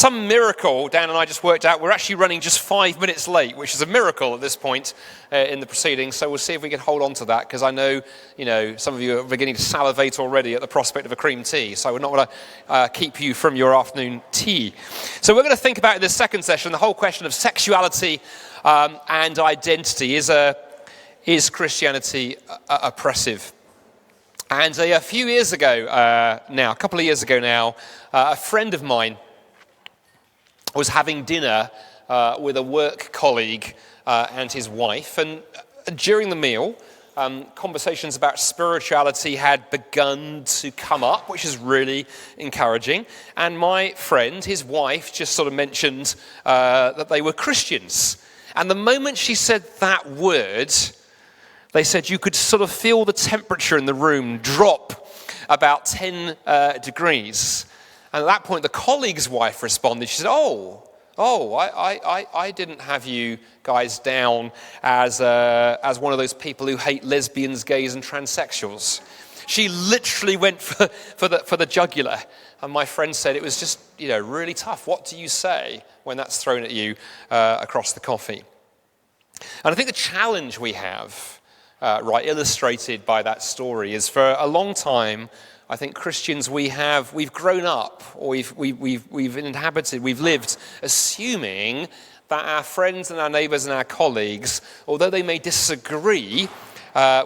Some miracle, Dan and I just worked out, we're actually running just 5 minutes late, which is a miracle at this point in the proceedings. So we'll see if we can hold on to that, because I know, some of you are beginning to salivate already at the prospect of a cream tea. So I would not want to keep you from your afternoon tea. So we're going to think about in this second session the whole question of sexuality and identity. Is Christianity oppressive? And a few years ago a couple of years ago now, a friend of mine was having dinner with a work colleague and his wife, and during the meal, conversations about spirituality had begun to come up, which is really encouraging. And my friend, his wife, just sort of mentioned that they were Christians. And the moment she said that word, they said you could sort of feel the temperature in the room drop about 10 degrees. And at that point, the colleague's wife responded. She said, I didn't have you guys down as one of those people who hate lesbians, gays, and transsexuals. She literally went for the jugular. And my friend said it was just, really tough. What do you say when that's thrown at you across the coffee? And I think the challenge we have, illustrated by that story, is for a long time, I think Christians, we've grown up, or we've inhabited, we've lived assuming that our friends and our neighbors and our colleagues, although they may disagree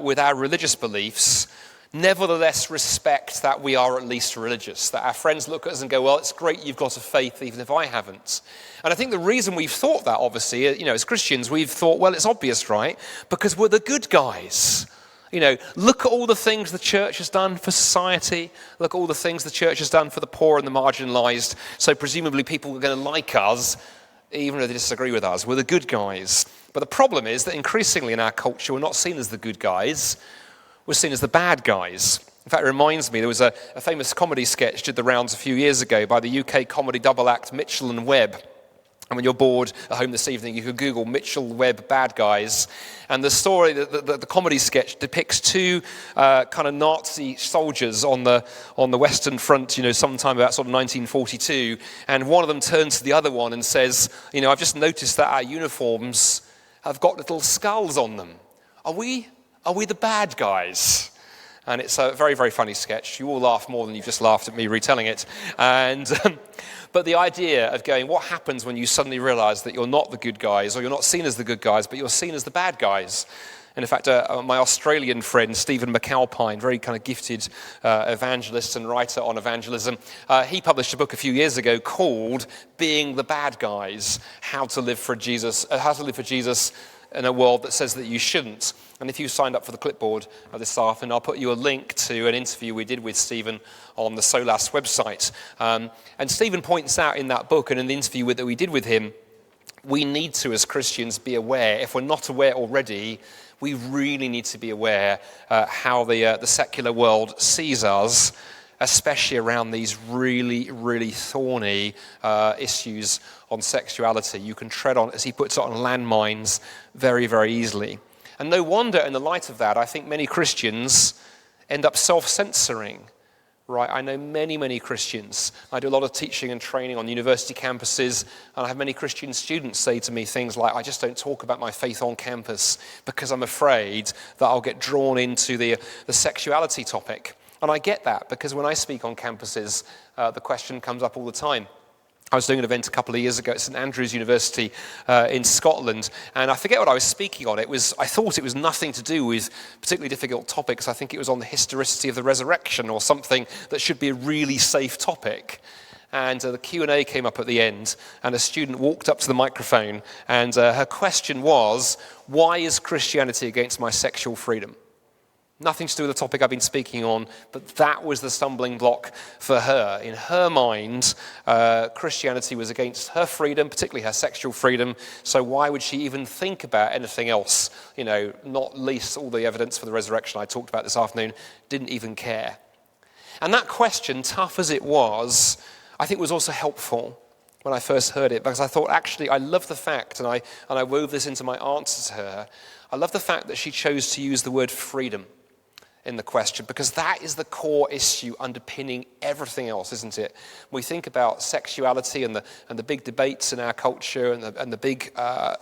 with our religious beliefs, nevertheless respect that we are at least religious, that our friends look at us and go, well, it's great you've got a faith even if I haven't. And I think the reason we've thought that, obviously, as Christians, we've thought, well, it's obvious, right? Because we're the good guys. Look at all the things the church has done for society. Look at all the things the church has done for the poor and the marginalized. So presumably people are going to like us, even if they disagree with us. We're the good guys. But the problem is that increasingly in our culture, we're not seen as the good guys. We're seen as the bad guys. In fact, it reminds me, there was a famous comedy sketch did the rounds a few years ago by the UK comedy double act Mitchell and Webb. And when you're bored at home this evening, you could Google Mitchell Webb bad guys. And the story, the comedy sketch depicts two kind of Nazi soldiers on the Western Front, sometime about sort of 1942. And one of them turns to the other one and says, I've just noticed that our uniforms have got little skulls on them. Are we the bad guys? And it's a very, very funny sketch. You all laugh more than you've just laughed at me retelling it. And but the idea of going, what happens when you suddenly realize that you're not the good guys, or you're not seen as the good guys, but you're seen as the bad guys? And in fact, my Australian friend, Stephen McAlpine, very kind of gifted evangelist and writer on evangelism, he published a book a few years ago called Being the Bad Guys, How to Live for Jesus in a world that says that you shouldn't. And if you signed up for the clipboard this afternoon, I'll put you a link to an interview we did with Stephen on the Solas website. And Stephen points out in that book and in the interview that we did with him, we need to, as Christians, be aware. If we're not aware already, we really need to be aware how the secular world sees us, especially around these really, really thorny issues on sexuality. You can tread on, as he puts it, on landmines very, very easily. And no wonder, in the light of that, I think many Christians end up self-censoring. Right, I know many, many Christians. I do a lot of teaching and training on university campuses, and I have many Christian students say to me things like, I just don't talk about my faith on campus because I'm afraid that I'll get drawn into the sexuality topic. And I get that, because when I speak on campuses, the question comes up all the time. I was doing an event a couple of years ago at St Andrews University in Scotland, and I forget what I was speaking on. I thought it was nothing to do with particularly difficult topics. I think it was on the historicity of the resurrection or something that should be a really safe topic. And the Q&A came up at the end, and a student walked up to the microphone, and her question was, why is Christianity against my sexual freedom? Nothing to do with the topic I've been speaking on, but that was the stumbling block for her. In her mind, Christianity was against her freedom, particularly her sexual freedom, so why would she even think about anything else? Not least all the evidence for the resurrection I talked about this afternoon, didn't even care. And that question, tough as it was, I think was also helpful when I first heard it, because I thought, actually, I love the fact, and I wove this into my answer to her, I love the fact that she chose to use the word freedom. in the question, because that is the core issue underpinning everything else, isn't it? When we think about sexuality and the big debates in our culture and the big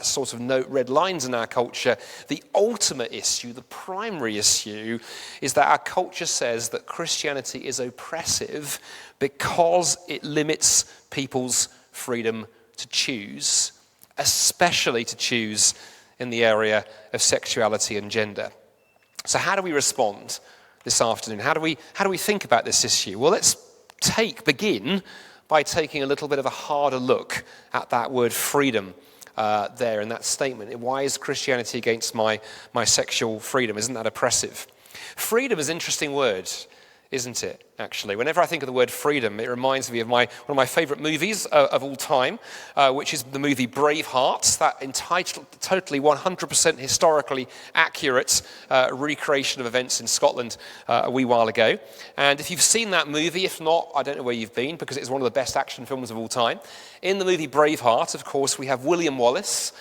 sort of red lines in our culture, the ultimate issue, the primary issue, is that our culture says that Christianity is oppressive because it limits people's freedom to choose, especially to choose in the area of sexuality and gender. So how do we respond this afternoon? How do we think about this issue? Well, let's begin by taking a little bit of a harder look at that word freedom there in that statement. Why is Christianity against my sexual freedom? Isn't that oppressive? Freedom is an interesting word, isn't it, actually? Whenever I think of the word freedom, it reminds me of one of my favorite movies of all time, which is the movie Braveheart, that entitled, totally 100% historically accurate recreation of events in Scotland a wee while ago. And if you've seen that movie, if not, I don't know where you've been, because it's one of the best action films of all time. In the movie Braveheart, of course, we have William Wallace,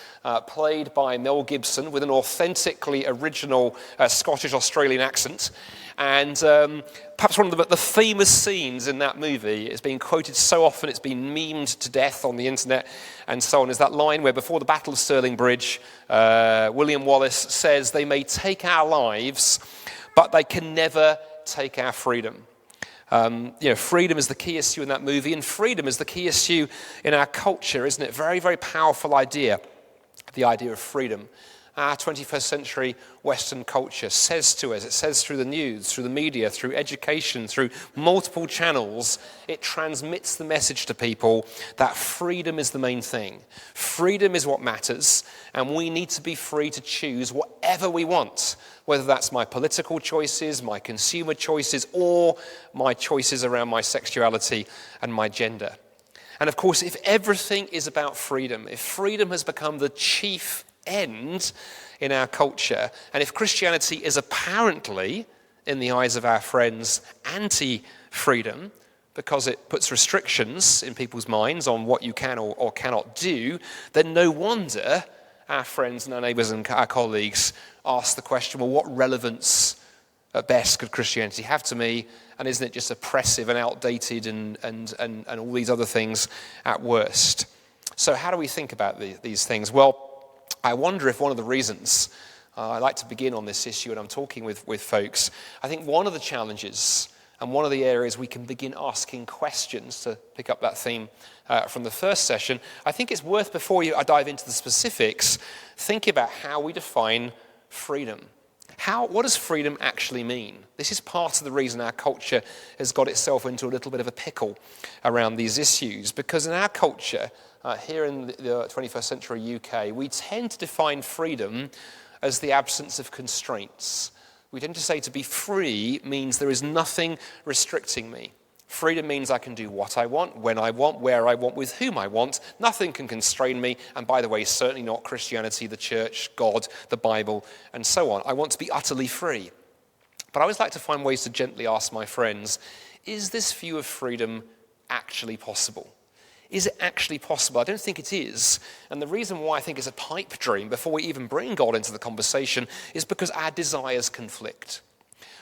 played by Mel Gibson, with an authentically original Scottish-Australian accent. And perhaps one of the famous scenes in that movie, it's been quoted so often, it's been memed to death on the internet and so on, is that line where before the Battle of Stirling Bridge, William Wallace says, "They may take our lives, but they can never take our freedom." Freedom is the key issue in that movie, and freedom is the key issue in our culture, isn't it? Very, very powerful idea, the idea of freedom. Our 21st century Western culture says to us, it says through the news, through the media, through education, through multiple channels, it transmits the message to people that freedom is the main thing. Freedom is what matters, and we need to be free to choose whatever we want, whether that's my political choices, my consumer choices, or my choices around my sexuality and my gender. And of course, if everything is about freedom, if freedom has become the chief end in our culture, and if Christianity is apparently, in the eyes of our friends, anti-freedom, because it puts restrictions in people's minds on what you can or cannot do, then no wonder our friends and our neighbours and our colleagues ask the question, well, what relevance at best could Christianity have to me, and isn't it just oppressive and outdated and all these other things at worst? So how do we think about these things? Well, I wonder if one of the reasons, I like to begin on this issue when I'm talking with folks, I think one of the challenges and one of the areas we can begin asking questions, to pick up that theme from the first session, I think it's worth, before I dive into the specifics, think about how we define freedom. What does freedom actually mean? This is part of the reason our culture has got itself into a little bit of a pickle around these issues, because in our culture, here in the 21st century UK, we tend to define freedom as the absence of constraints. We tend to say to be free means there is nothing restricting me. Freedom means I can do what I want, when I want, where I want, with whom I want. Nothing can constrain me. And by the way, certainly not Christianity, the church, God, the Bible, and so on. I want to be utterly free. But I always like to find ways to gently ask my friends, is this view of freedom actually possible? Is it actually possible? I don't think it is. And the reason why I think it's a pipe dream before we even bring God into the conversation is because our desires conflict.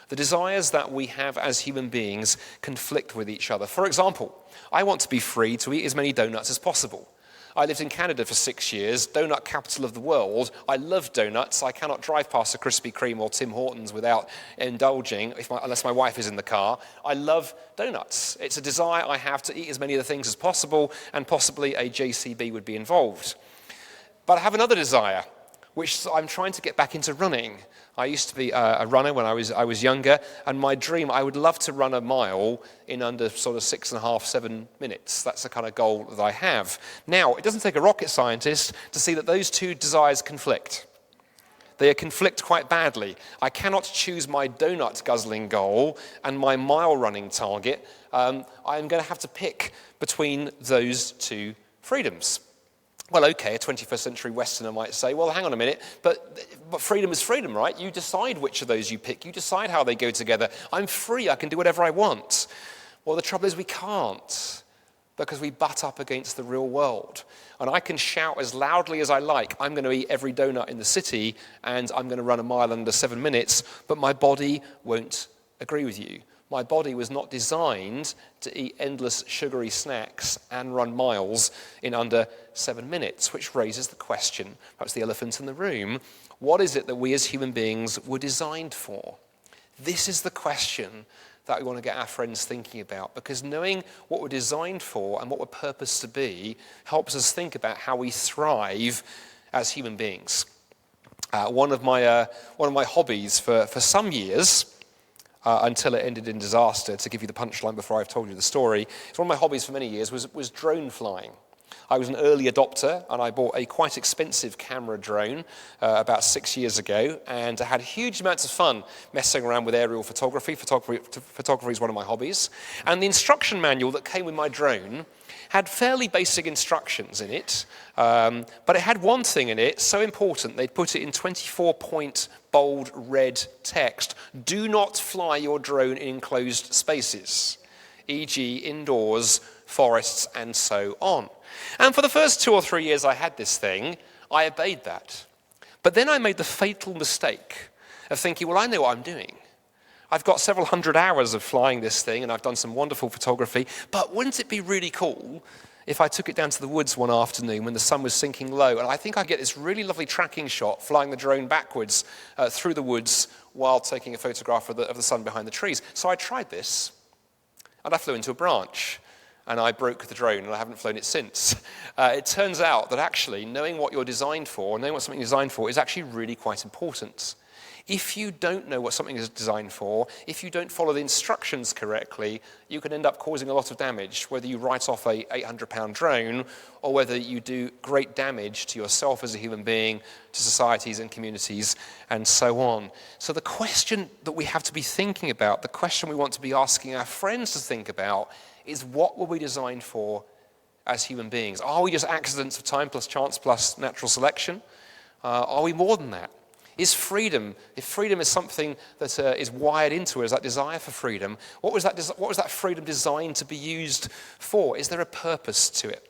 The desires that we have as human beings conflict with each other. For example, I want to be free to eat as many donuts as possible. I lived in Canada for 6 years, donut capital of the world. I love donuts. I cannot drive past a Krispy Kreme or Tim Hortons without indulging, unless my wife is in the car. I love donuts. It's a desire I have to eat as many of the things as possible, and possibly a JCB would be involved. But I have another desire, which I'm trying to get back into running. I used to be a runner when I was younger, and my dream, I would love to run a mile in under sort of 6.5, 7 minutes. That's the kind of goal that I have. Now, it doesn't take a rocket scientist to see that those two desires conflict. They conflict quite badly. I cannot choose my donut guzzling goal and my mile running target. I'm going to have to pick between those two freedoms. Well, okay, a 21st century Westerner might say, well, hang on a minute, but freedom is freedom, right? You decide which of those you pick. You decide how they go together. I'm free. I can do whatever I want. Well, the trouble is we can't, because we butt up against the real world. And I can shout as loudly as I like, I'm going to eat every donut in the city and I'm going to run a mile under 7 minutes, but my body won't agree with you. My body was not designed to eat endless sugary snacks and run miles in under 7 minutes, which raises the question, perhaps the elephant in the room, what is it that we as human beings were designed for? This is the question that we want to get our friends thinking about, because knowing what we're designed for and what we're purposed to be helps us think about how we thrive as human beings. One of my hobbies for some years, until it ended in disaster, to give you the punchline before I've told you the story, one of my hobbies for many years was drone flying. I was an early adopter, and I bought a quite expensive camera drone about 6 years ago, and I had huge amounts of fun messing around with aerial photography. Photography is one of my hobbies. And the instruction manual that came with my drone had fairly basic instructions in it, but it had one thing in it so important, they'd put it in 24-point bold red text: do not fly your drone in enclosed spaces, e.g. indoors, forests, and so on. And for the first 2 or 3 years I had this thing, I obeyed that. But then I made the fatal mistake of thinking, well, I know what I'm doing. I've got several hundred hours of flying this thing, and I've done some wonderful photography, but wouldn't it be really cool if I took it down to the woods one afternoon when the sun was sinking low, and I think I'd get this really lovely tracking shot flying the drone backwards through the woods while taking a photograph of the sun behind the trees. So I tried this, and I flew into a branch, and I broke the drone, and I haven't flown it since. It turns out that actually knowing what you're designed for, knowing what something is designed for, is actually really quite important. If you don't know what something is designed for, if you don't follow the instructions correctly, you can end up causing a lot of damage, whether you write off a 800-pound drone or whether you do great damage to yourself as a human being, to societies and communities, and so on. So the question that we have to be thinking about, the question we want to be asking our friends to think about, is what were we designed for as human beings? Are we just accidents of time plus chance plus natural selection? Are we more than that? Is freedom, if freedom is something that is wired into us, that desire for freedom, what was that freedom designed to be used for? Is there a purpose to it?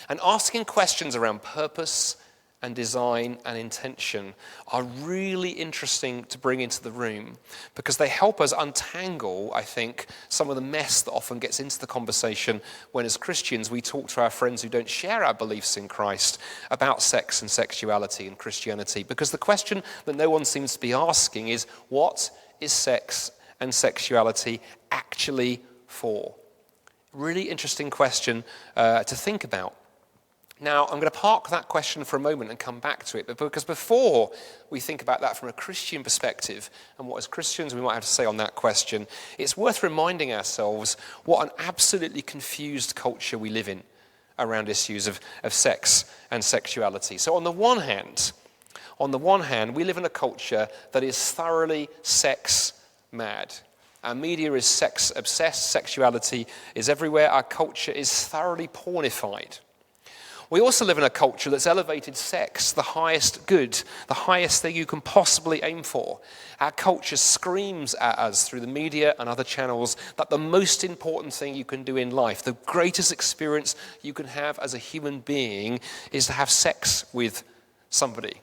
And asking questions around purpose and design and intention are really interesting to bring into the room, because they help us untangle, I think, some of the mess that often gets into the conversation when, as Christians, we talk to our friends who don't share our beliefs in Christ about sex and sexuality and Christianity. Because the question that no one seems to be asking is, what is sex and sexuality actually for? Really interesting question to think about. Now, I'm going to park that question for a moment and come back to it, but because before we think about that from a Christian perspective and what as Christians we might have to say on that question, it's worth reminding ourselves what an absolutely confused culture we live in around issues of sex and sexuality. So on the one hand, we live in a culture that is thoroughly sex mad. Our media is sex obsessed, sexuality is everywhere, our culture is thoroughly pornified. We also live in a culture that's elevated sex, the highest good, the highest thing you can possibly aim for. Our culture screams at us through the media and other channels that the most important thing you can do in life, the greatest experience you can have as a human being, is to have sex with somebody.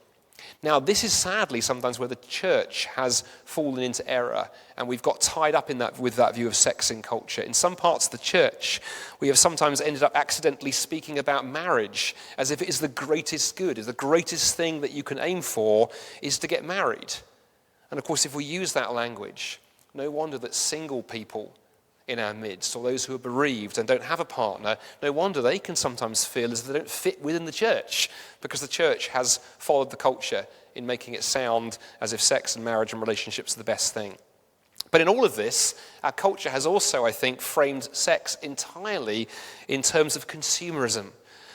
Now, this is sadly sometimes where the church has fallen into error, and we've got tied up in that with that view of sex in culture. In some parts of the church, we have sometimes ended up accidentally speaking about marriage as if it is the greatest good, as the greatest thing that you can aim for is to get married. And of course, if we use that language, no wonder that single people in our midst, or those who are bereaved and don't have a partner, no wonder they can sometimes feel as if they don't fit within the church, because the church has followed the culture in making it sound as if sex and marriage and relationships are the best thing. But in all of this, our culture has also, I think, framed sex entirely in terms of consumerism.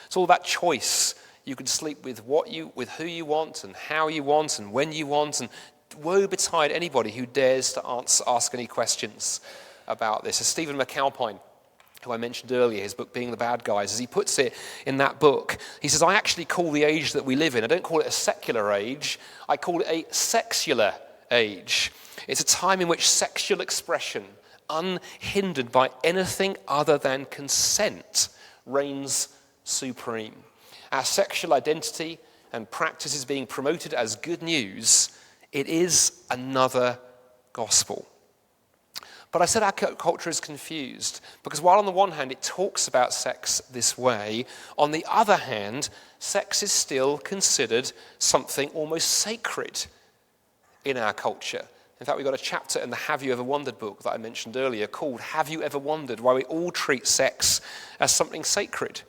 It's all that choice. You can sleep with who you want and how you want and when you want, and woe betide anybody who dares to ask any questions about this. As Stephen McAlpine, who I mentioned earlier, his book Being the Bad Guys, as he puts it in that book, he says, I actually call the age that we live in, I don't call it a secular age, I call it a sexular age. It's a time in which sexual expression unhindered by anything other than consent, reigns supreme. Our sexual identity and practice is being promoted as good news. It is another gospel. But I said our culture is confused because while on the one hand it talks about sex this way, on the other hand, sex is still considered something almost sacred in our culture. In fact, we've got a chapter in the Have You Ever Wondered book that I mentioned earlier called Have You Ever Wondered, why we all treat sex as something sacred.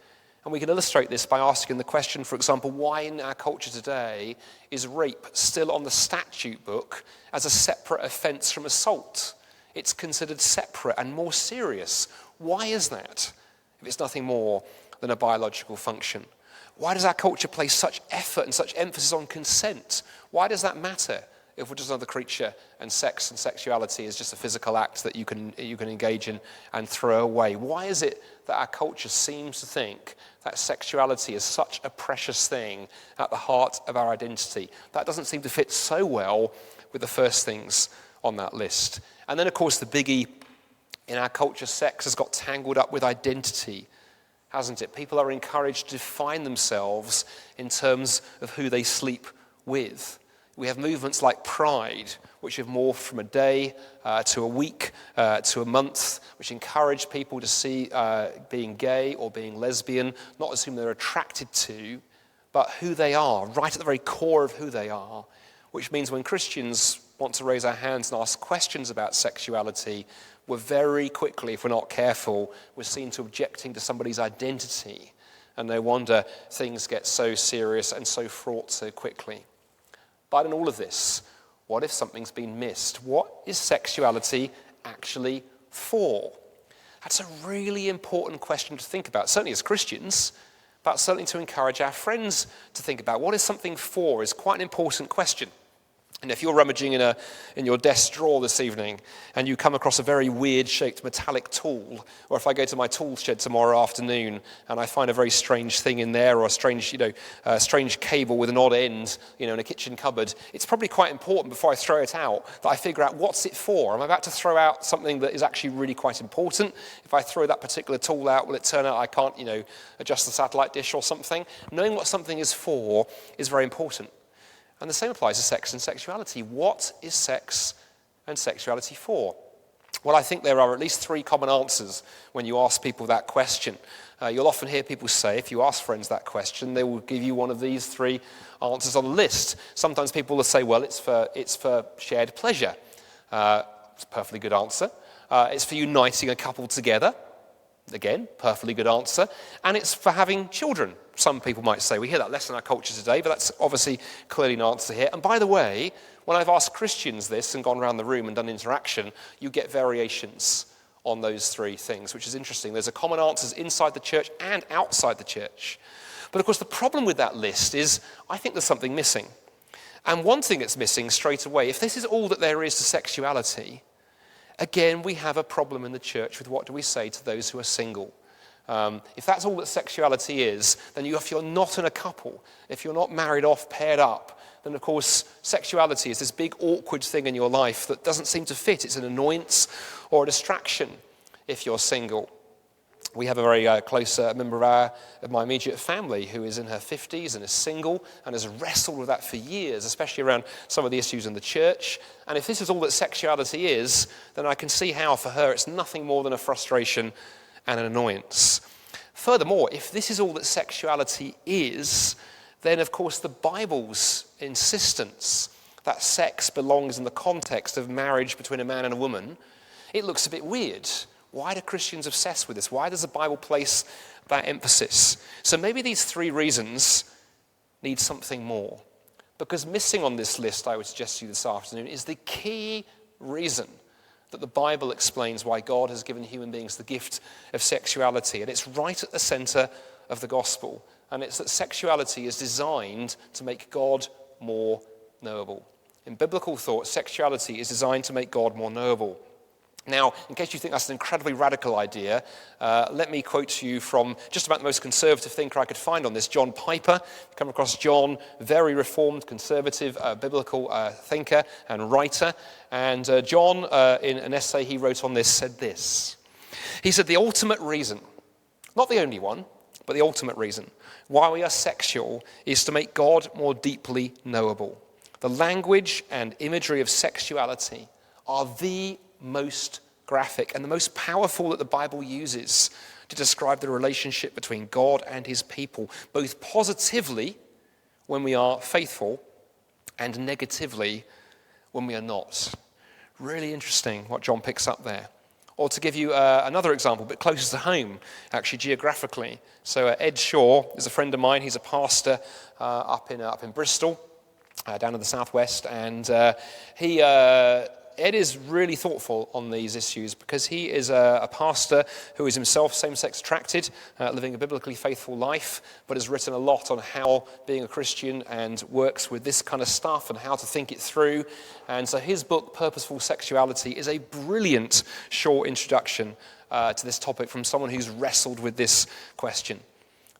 And we can illustrate this by asking the question, for example, why in our culture today is rape still on the statute book as a separate offence from assault? It's considered separate and more serious. Why is that, if it's nothing more than a biological function? Why does our culture place such effort and such emphasis on consent? Why does that matter if we're just another creature and sex and sexuality is just a physical act that you can engage in and throw away? Why is it that our culture seems to think that sexuality is such a precious thing at the heart of our identity? That doesn't seem to fit so well with the first things on that list. And then, of course, the biggie in our culture, sex has got tangled up with identity, hasn't it? People are encouraged to define themselves in terms of who they sleep with. We have movements like Pride, which have morphed from a day to a week to a month, which encourage people to see being gay or being lesbian, not as whom they're attracted to, but who they are, right at the very core of who they are, which means when Christians want to raise our hands and ask questions about sexuality, we're very quickly, if we're not careful, we're seen to objecting to somebody's identity. And no wonder things get so serious and so fraught so quickly. But in all of this, what if something's been missed? What is sexuality actually for? That's a really important question to think about, certainly as Christians, but certainly to encourage our friends to think about. What is something for is quite an important question. And if you're rummaging in your desk drawer this evening and you come across a very weird-shaped metallic tool, or if I go to my tool shed tomorrow afternoon and I find a very strange thing in there, or a strange cable with an odd end, in a kitchen cupboard, it's probably quite important before I throw it out that I figure out what's it for. I'm about to throw out something that is actually really quite important. If I throw that particular tool out, will it turn out I can't, adjust the satellite dish or something? Knowing what something is for is very important. And the same applies to sex and sexuality. What is sex and sexuality for? Well, I think there are at least three common answers when you ask people that question. You'll often hear people say, if you ask friends that question, they will give you one of these three answers on the list. Sometimes people will say, well, it's for shared pleasure. It's a perfectly good answer. It's for uniting a couple together. Again, perfectly good answer. And it's for having children, some people might say. We hear that less in our culture today, but that's obviously clearly an answer here. And by the way, when I've asked Christians this and gone around the room and done interaction, you get variations on those three things, which is interesting. There's a common answers inside the church and outside the church. But of course, the problem with that list is I think there's something missing. And one thing that's missing straight away, if this is all that there is to sexuality, again, we have a problem in the church with what do we say to those who are single. If that's all that sexuality is, then if you're not in a couple, if you're not married off, paired up, then of course sexuality is this big awkward thing in your life that doesn't seem to fit. It's an annoyance or a distraction if you're single. We have a very close member of my immediate family who is in her 50s and is single and has wrestled with that for years, especially around some of the issues in the church. And if this is all that sexuality is, then I can see how for her it's nothing more than a frustration and an annoyance. Furthermore, if this is all that sexuality is, then of course the Bible's insistence that sex belongs in the context of marriage between a man and a woman, it looks a bit weird. Why do Christians obsess with this? Why does the Bible place that emphasis? So maybe these three reasons need something more. Because missing on this list, I would suggest to you this afternoon, is the key reason that the Bible explains why God has given human beings the gift of sexuality. And it's right at the center of the gospel. And it's that sexuality is designed to make God more knowable. In biblical thought, sexuality is designed to make God more knowable. Now, in case you think that's an incredibly radical idea, let me quote to you from just about the most conservative thinker I could find on this, John Piper. Come across John, very reformed, conservative, biblical thinker and writer. And John, in an essay he wrote on this, said this. He said, the ultimate reason, not the only one, but the ultimate reason why we are sexual is to make God more deeply knowable. The language and imagery of sexuality are the most graphic and the most powerful that the Bible uses to describe the relationship between God and his people, both positively when we are faithful and negatively when we are not. Really interesting what John picks up there. Or to give you another example, but closer to home, actually geographically. So Ed Shaw is a friend of mine. He's a pastor up in Bristol, down in the southwest, and Ed is really thoughtful on these issues because he is a pastor who is himself same-sex attracted, living a biblically faithful life, but has written a lot on how being a Christian and works with this kind of stuff and how to think it through. And so his book, Purposeful Sexuality, is a brilliant short introduction to this topic from someone who's wrestled with this question.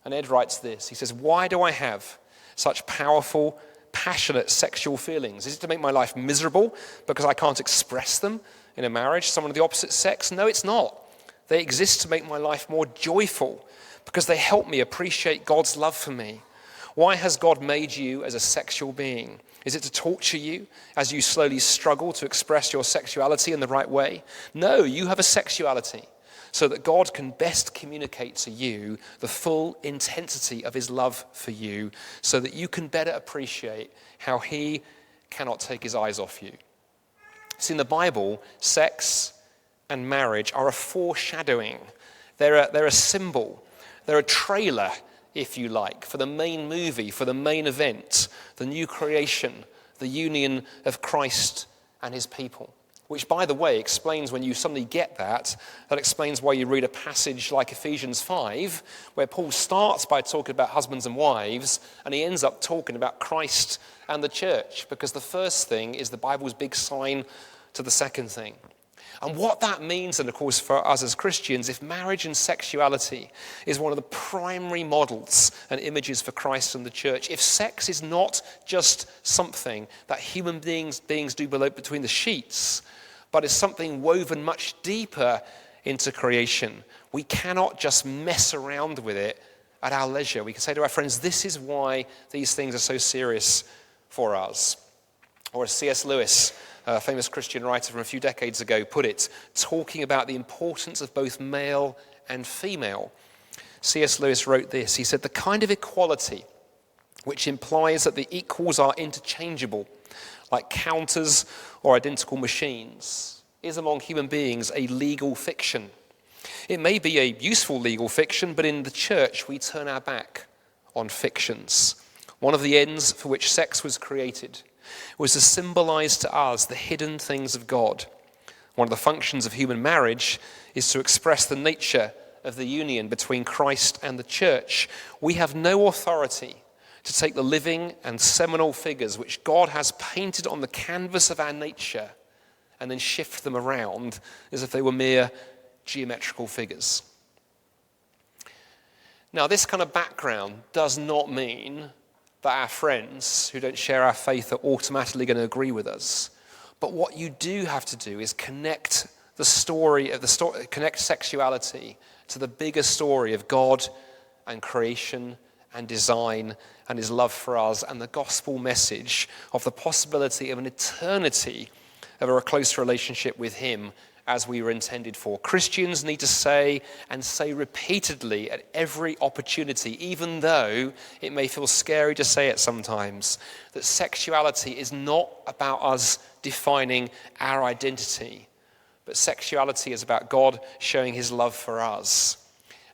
And Ed writes this. He says, why do I have such powerful, passionate sexual feelings? Is it to make my life miserable because I can't express them in a marriage, someone of the opposite sex? No, it's not. They exist to make my life more joyful because they help me appreciate God's love for me. Why has God made you as a sexual being? Is it to torture you as you slowly struggle to express your sexuality in the right way? No, you have a sexuality so that God can best communicate to you the full intensity of his love for you so that you can better appreciate how he cannot take his eyes off you. See, in the Bible, sex and marriage are a foreshadowing. They're a symbol. They're a trailer, if you like, for the main movie, for the main event, the new creation, the union of Christ and his people. Which, by the way, explains when you suddenly get that explains why you read a passage like Ephesians 5, where Paul starts by talking about husbands and wives, and he ends up talking about Christ and the church, because the first thing is the Bible's big sign to the second thing. And what that means, and of course for us as Christians, if marriage and sexuality is one of the primary models and images for Christ and the church, if sex is not just something that human beings do below between the sheets, but is something woven much deeper into creation, we cannot just mess around with it at our leisure. We can say to our friends, this is why these things are so serious for us. Or as C.S. Lewis, a famous Christian writer from a few decades ago, put it, talking about the importance of both male and female. C.S. Lewis wrote this. He said, the kind of equality which implies that the equals are interchangeable, like counters or identical machines, is among human beings a legal fiction. It may be a useful legal fiction, but in the church we turn our back on fictions. One of the ends for which sex was created was to symbolize to us the hidden things of God. One of the functions of human marriage is to express the nature of the union between Christ and the church. We have no authority to take the living and seminal figures which God has painted on the canvas of our nature and then shift them around as if they were mere geometrical figures. Now, this kind of background does not mean that our friends who don't share our faith are automatically going to agree with us. But what you do have to do is connect sexuality to the bigger story of God and creation and design and his love for us and the gospel message of the possibility of an eternity of a close relationship with him as we were intended for. Christians need to say and say repeatedly at every opportunity, even though it may feel scary to say it sometimes, that sexuality is not about us defining our identity, but sexuality is about God showing his love for us.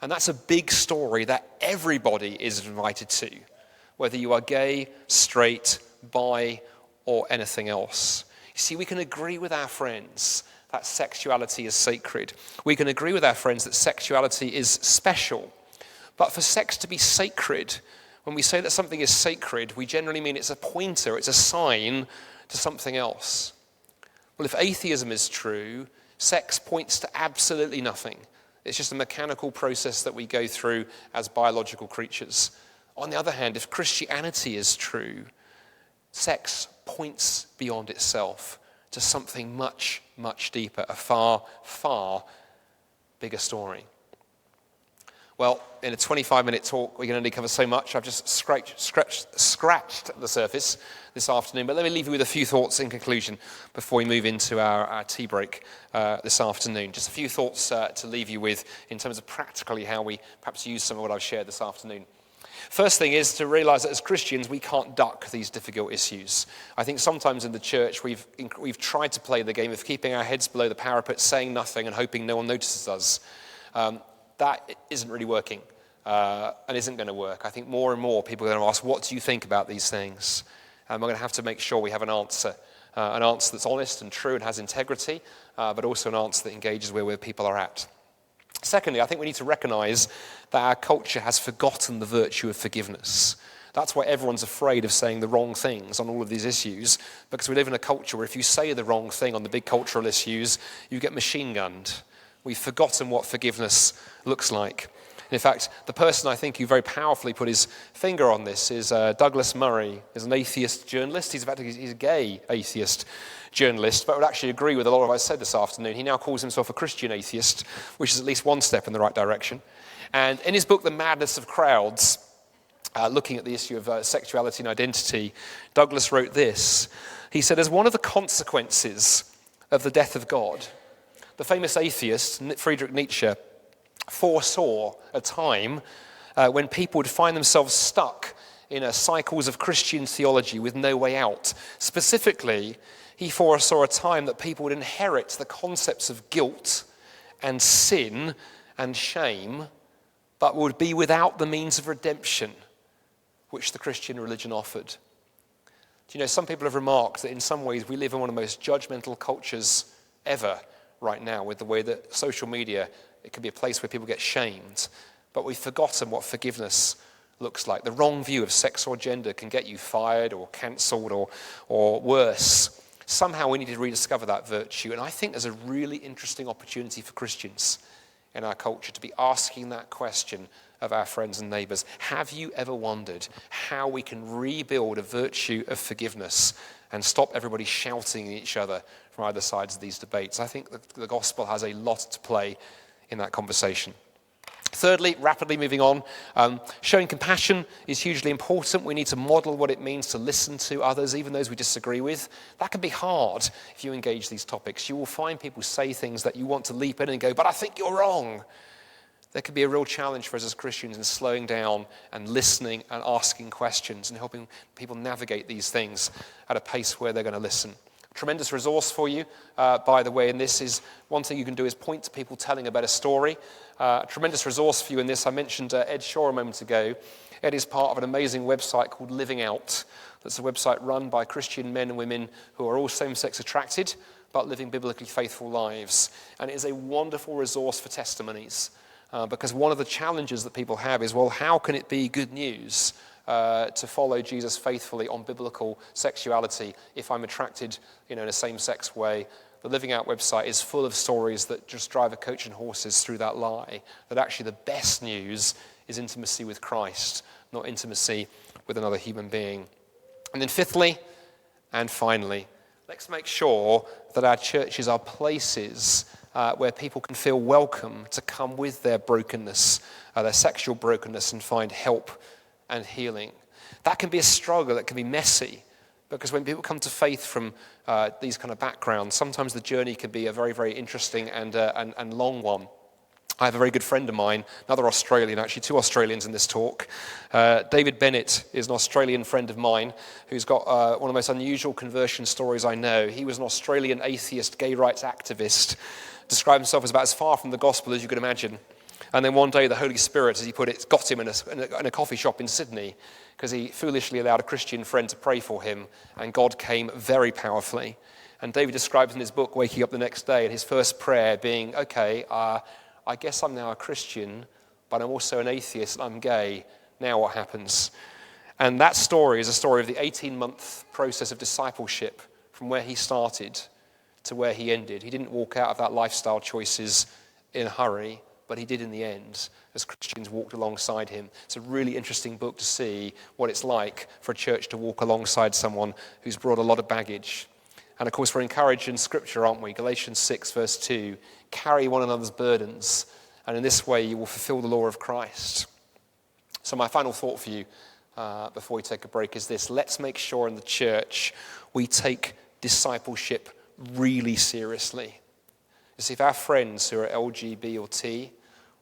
And that's a big story that everybody is invited to, whether you are gay, straight, bi, or anything else. You see, we can agree with our friends that sexuality is sacred. We can agree with our friends that sexuality is special. But for sex to be sacred, when we say that something is sacred, we generally mean it's a pointer, it's a sign to something else. Well, if atheism is true, Sex points to absolutely nothing. It's just a mechanical process that we go through as biological creatures. On the other hand, if Christianity is true, sex points beyond itself to something much, much deeper, a far, far bigger story. Well, in a 25-minute talk, we can only cover so much. I've just scratched the surface this afternoon, but let me leave you with a few thoughts in conclusion before we move into our tea break this afternoon. Just a few thoughts to leave you with in terms of practically how we perhaps use some of what I've shared this afternoon. First thing is to realize that as Christians, we can't duck these difficult issues. I think sometimes in the church, we've tried to play the game of keeping our heads below the parapet, saying nothing and hoping no one notices us. That isn't really working and isn't going to work. I think more and more people are going to ask, what do you think about these things? And we're going to have to make sure we have an answer that's honest and true and has integrity, but also an answer that engages where people are at. Secondly, I think we need to recognize that our culture has forgotten the virtue of forgiveness. That's why everyone's afraid of saying the wrong things on all of these issues, because we live in a culture where if you say the wrong thing on the big cultural issues, you get machine gunned. We've forgotten what forgiveness looks like. In fact, the person I think who very powerfully put his finger on this is Douglas Murray. He's an atheist journalist. He's a gay atheist journalist, but would actually agree with a lot of what I said this afternoon. He now calls himself a Christian atheist, which is at least one step in the right direction. And in his book, The Madness of Crowds, looking at the issue of sexuality and identity, Douglas wrote this. He said, as one of the consequences of the death of God, the famous atheist, Friedrich Nietzsche, foresaw a time when people would find themselves stuck in cycles of Christian theology with no way out. Specifically, he foresaw a time that people would inherit the concepts of guilt and sin and shame, but would be without the means of redemption which the Christian religion offered. Do you know, some people have remarked that in some ways we live in one of the most judgmental cultures ever right now, with the way that social media, it can be a place where people get shamed, but we've forgotten what forgiveness looks like. The wrong view of sex or gender can get you fired or cancelled or worse. Somehow we need to rediscover that virtue, and I think there's a really interesting opportunity for Christians in our culture to be asking that question of our friends and neighbours. Have you ever wondered how we can rebuild a virtue of forgiveness and stop everybody shouting at each other from either sides of these debates? I think the gospel has a lot to play in that conversation. Thirdly, rapidly moving on, showing compassion is hugely important. We need to model what it means to listen to others, even those we disagree with. That can be hard if you engage these topics. You will find people say things that you want to leap in and go, but I think you're wrong. There can be a real challenge for us as Christians in slowing down and listening and asking questions and helping people navigate these things at a pace where they're going to listen. Tremendous resource for you, by the way, and this is one thing you can do is point to people telling a better story. Tremendous resource for you in this. I mentioned Ed Shaw a moment ago. Ed is part of an amazing website called Living Out. That's a website run by Christian men and women who are all same-sex attracted, but living biblically faithful lives. And it is a wonderful resource for testimonies, because one of the challenges that people have is, well, how can it be good news to follow Jesus faithfully on biblical sexuality if I'm attracted, in a same-sex way? The Living Out website is full of stories that just drive a coach and horses through that lie, that actually the best news is intimacy with Christ, not intimacy with another human being. And then fifthly, and finally, let's make sure that our churches are places where people can feel welcome to come with their brokenness, their sexual brokenness, and find help and healing. That can be a struggle, that can be messy, because when people come to faith from these kind of backgrounds, sometimes the journey can be a very, very interesting and long one. I have a very good friend of mine, another Australian, actually two Australians in this talk. David Bennett is an Australian friend of mine who's got one of the most unusual conversion stories I know. He was an Australian atheist gay rights activist, described himself as about as far from the gospel as you could imagine. And then one day the Holy Spirit, as he put it, got him in a coffee shop in Sydney because he foolishly allowed a Christian friend to pray for him, and God came very powerfully. And David describes in his book waking up the next day and his first prayer being, okay, I guess I'm now a Christian, but I'm also an atheist and I'm gay. Now what happens? And that story is a story of the 18-month process of discipleship from where he started to where he ended. He didn't walk out of that lifestyle choices in a hurry, but he did in the end as Christians walked alongside him. It's a really interesting book to see what it's like for a church to walk alongside someone who's brought a lot of baggage. And of course, we're encouraged in Scripture, aren't we? Galatians 6, verse 2, carry one another's burdens, and in this way you will fulfill the law of Christ. So my final thought for you before we take a break is this. Let's make sure in the church we take discipleship really seriously. You see, if our friends who are LGBT or T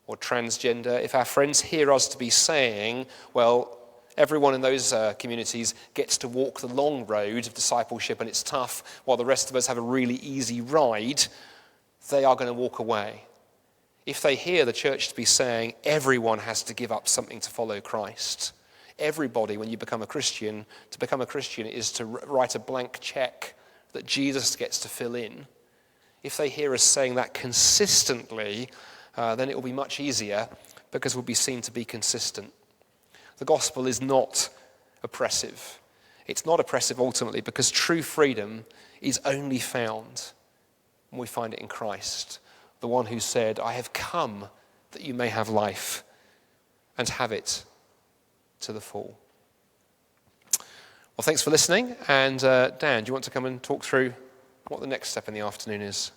or transgender, if our friends hear us to be saying, well, everyone in those communities gets to walk the long road of discipleship and it's tough, while the rest of us have a really easy ride, they are going to walk away. If they hear the church to be saying everyone has to give up something to follow Christ, everybody, when you become a Christian, to become a Christian is to write a blank check that Jesus gets to fill in. If they hear us saying that consistently, then it will be much easier because we'll be seen to be consistent. The gospel is not oppressive. It's not oppressive ultimately because true freedom is only found when we find it in Christ, the one who said, I have come that you may have life and have it to the full. Well, thanks for listening. And Dan, do you want to come and talk through what the next step in the afternoon is?